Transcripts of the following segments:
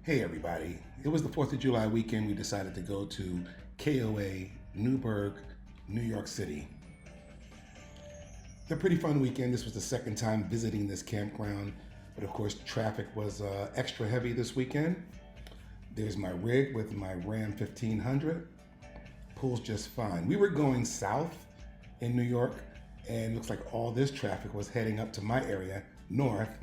Hey everybody, it was the 4th of July weekend. We decided to go to KOA Newburgh, New York City. It's a pretty fun weekend. This was the second time visiting this campground, but of course traffic was extra heavy this weekend. There's my rig with my Ram 1500. Pulls just fine. We were going south in New York, and it looks like all this traffic was heading up to my area, north.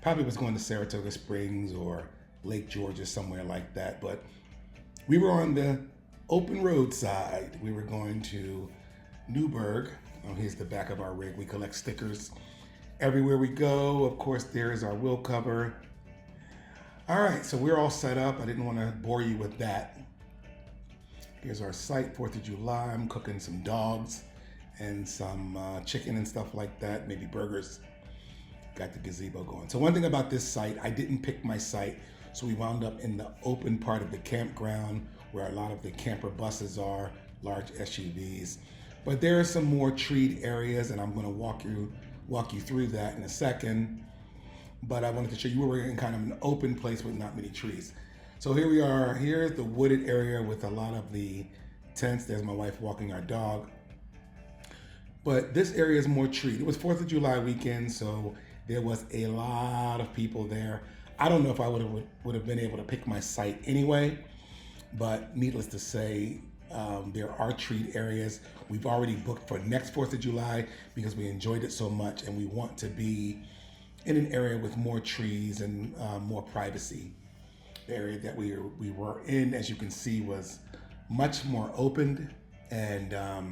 Probably was going to Saratoga Springs or Lake George or somewhere like that, but we were on the open road side. We were going to Newburgh. Oh, here's the back of our rig. We collect stickers everywhere we go. Of course, there's our wheel cover. All right, so we're all set up. I didn't want to bore you with that. Here's our site, 4th of July. I'm cooking some dogs and some chicken and stuff like that, maybe burgers. Got the gazebo going. So one thing about this site, I didn't pick my site, so we wound up in the open part of the campground where a lot of the camper buses are, large SUVs. But there are some more treed areas, and I'm going to walk you through that in a second. But I wanted to show you we're in kind of an open place with not many trees. So here we are. Here's the wooded area with a lot of the tents. There's my wife walking our dog. But this area is more treed. It was 4th of July weekend, so there was a lot of people there. I don't know if I would have been able to pick my site anyway, but needless to say, there are treat areas. We've already booked for next 4th of July because we enjoyed it so much, and we want to be in an area with more trees and more privacy. The area that we were in, as you can see, was much more opened and a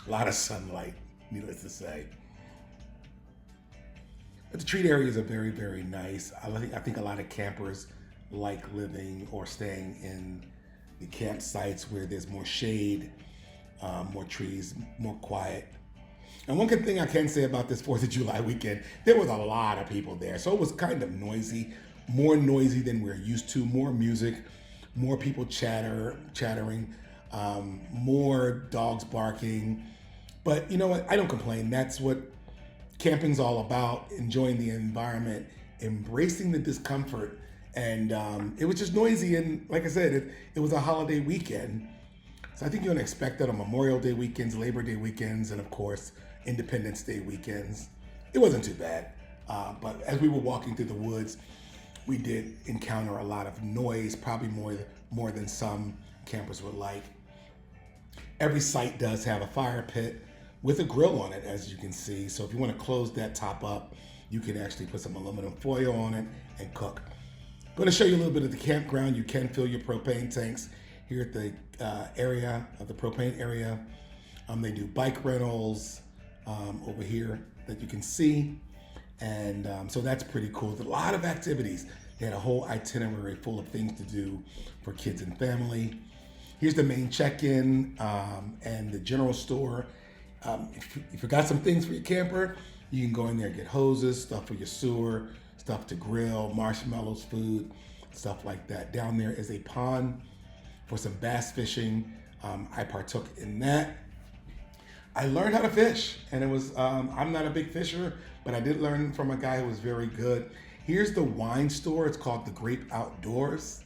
lot of sunlight, needless to say. But the treat areas are very, very nice. I think a lot of campers like living or staying in the campsites where there's more shade, more trees, more quiet. And one good thing I can say about this 4th of July weekend, there was a lot of people there. So it was kind of noisy, more noisy than we're used to, more music, more people chattering, more dogs barking. But you know what? I don't complain. That's what camping's all about, enjoying the environment, embracing the discomfort. And it was just noisy. And like I said, it was a holiday weekend. So I think you're gonna expect that on Memorial Day weekends, Labor Day weekends, and of course, Independence Day weekends. It wasn't too bad. But as we were walking through the woods, we did encounter a lot of noise, probably more than some campers would like. Every site does have a fire pit with a grill on it, as you can see. So if you want to close that top up, you can actually put some aluminum foil on it and cook. I'm going to show you a little bit of the campground. You can fill your propane tanks here at the area of the propane area. They do bike rentals over here that you can see. And so that's pretty cool. There's a lot of activities. They had a whole itinerary full of things to do for kids and family. Here's the main check-in and the general store. If you forgot some things for your camper, you can go in there and get hoses, stuff for your sewer, stuff to grill, marshmallows, food, stuff like that. Down there is a pond for some bass fishing. I partook in that. I learned how to fish, and it was, I'm not a big fisher, but I did learn from a guy who was very good. Here's the wine store. It's called the Grape Outdoors.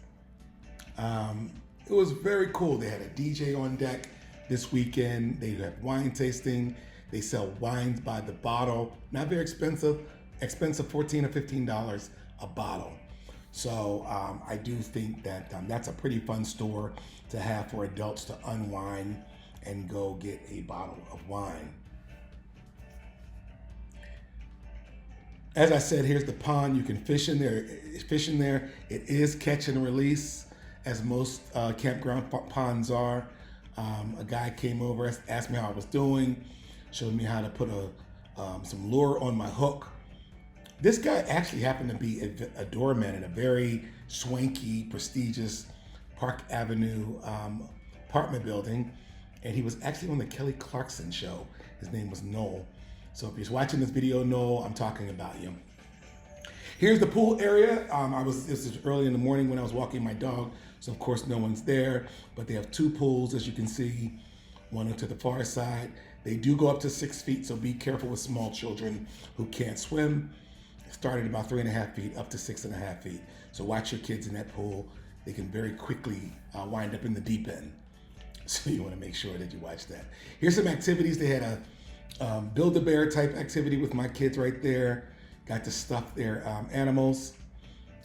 It was very cool. They had a DJ on deck this weekend. They have wine tasting. They sell wines by the bottle. Not very expensive, $14 or $15 a bottle. So I do think that that's a pretty fun store to have for adults to unwind and go get a bottle of wine. As I said, here's the pond. You can fish in there. It is catch and release, as most campground ponds are. A guy came over, asked me how I was doing, showed me how to put some lure on my hook. This guy actually happened to be a doorman in a very swanky, prestigious Park Avenue apartment building, and he was actually on the Kelly Clarkson show. His name was Noel. So if you're watching this video, Noel, I'm talking about you. Here's the pool area. This is early in the morning when I was walking my dog, so of course no one's there, but they have two pools, as you can see, one to the far side. They do go up to 6 feet, so be careful with small children who can't swim. Started about 3.5 feet up to 6.5 feet. So watch your kids in that pool. They can very quickly wind up in the deep end. So you want to make sure that you watch that. Here's some activities. They had a Build-A-Bear type activity with my kids right there. Got to stuff their animals.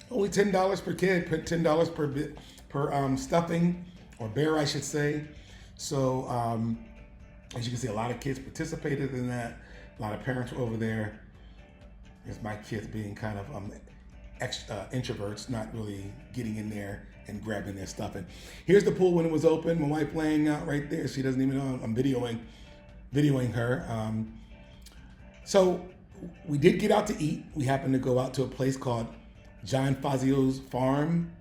Only $10 per kid, $10 per stuffing, or bear, I should say. So as you can see, a lot of kids participated in that. A lot of parents were over there. Here's my kids being kind of introverts, not really getting in there and grabbing their stuff. And here's the pool when it was open. My wife laying out right there. She doesn't even know I'm videoing her. So we did get out to eat. We happened to go out to a place called John Fazio's Farm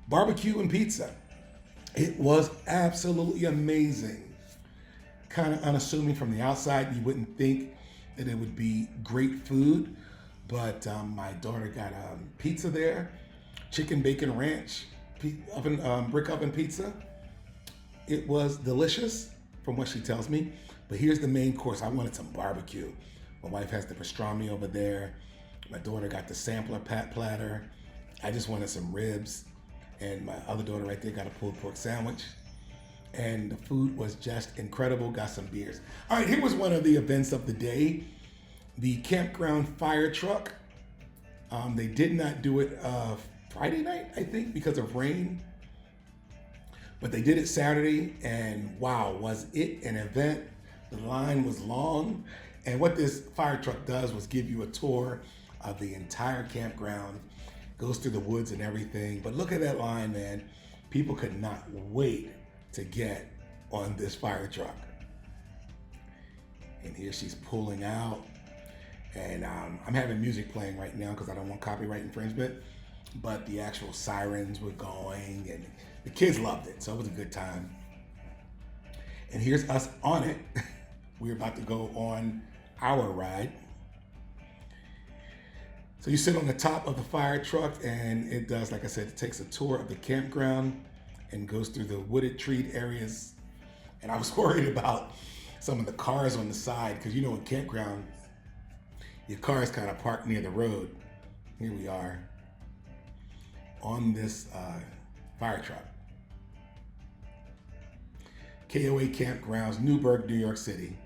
Barbecue and Pizza. It was absolutely amazing. Kind of unassuming from the outside. You wouldn't think that it would be great food, but my daughter got pizza there, chicken bacon ranch brick oven pizza. It was delicious from what she tells me, but here's the main course. I wanted some barbecue. My wife has the pastrami over there. My daughter got the sampler platter. I just wanted some ribs, and my other daughter right there got a pulled pork sandwich. And the food was just incredible. Got some beers. All right, here was one of the events of the day. The Campground fire truck. They did not do it Friday night, I think, because of rain. But they did it Saturday, and wow, was it an event. The line was long. And what this fire truck does was give you a tour of the entire campground. Goes through the woods and everything. But look at that line, man. People could not wait to get on this fire truck. And here she's pulling out. And I'm having music playing right now because I don't want copyright infringement. But the actual sirens were going and the kids loved it. So it was a good time. And here's us on it. We're about to go on our ride. So you sit on the top of the fire truck, and it does, like I said, it takes a tour of the campground and goes through the wooded treed areas. And I was worried about some of the cars on the side, because you know in campground, your car is kind of parked near the road. Here we are on this fire truck. KOA Campgrounds, Newburgh, New York City.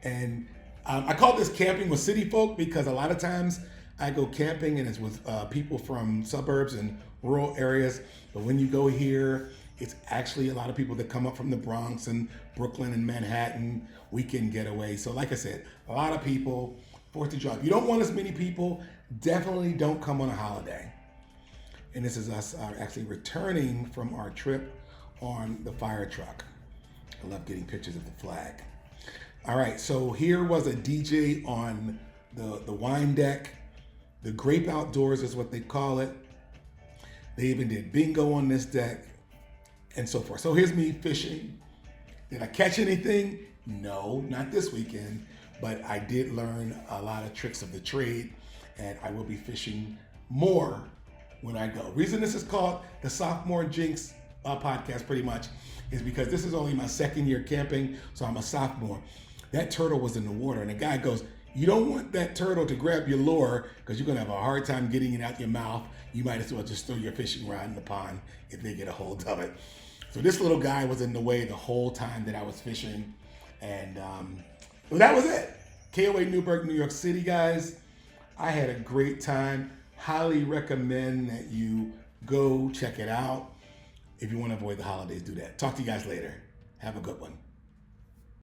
And I call this camping with city folk because a lot of times I go camping and it's with people from suburbs and rural areas. But when you go here, it's actually a lot of people that come up from the Bronx and Brooklyn and Manhattan, weekend getaway. So like I said, a lot of people, 4th of July. If you don't want as many people, definitely don't come on a holiday. And this is us actually returning from our trip on the fire truck. I love getting pictures of the flag. All right, so here was a DJ on the wine deck. The Grape Outdoors is what they call it. They even did bingo on this deck and so forth. So here's me fishing. Did I catch anything? No, not this weekend, but I did learn a lot of tricks of the trade, and I will be fishing more when I go. Reason this is called the Sophomore Jinx podcast pretty much is because this is only my 2nd year camping, so I'm a sophomore. That turtle was in the water, and the guy goes, you don't want that turtle to grab your lure because you're going to have a hard time getting it out your mouth. You might as well just throw your fishing rod in the pond if they get a hold of it. So this little guy was in the way the whole time that I was fishing. And well, that was it. KOA Newburgh, New York City, guys. I had a great time. Highly recommend that you go check it out. If you want to avoid the holidays, do that. Talk to you guys later. Have a good one.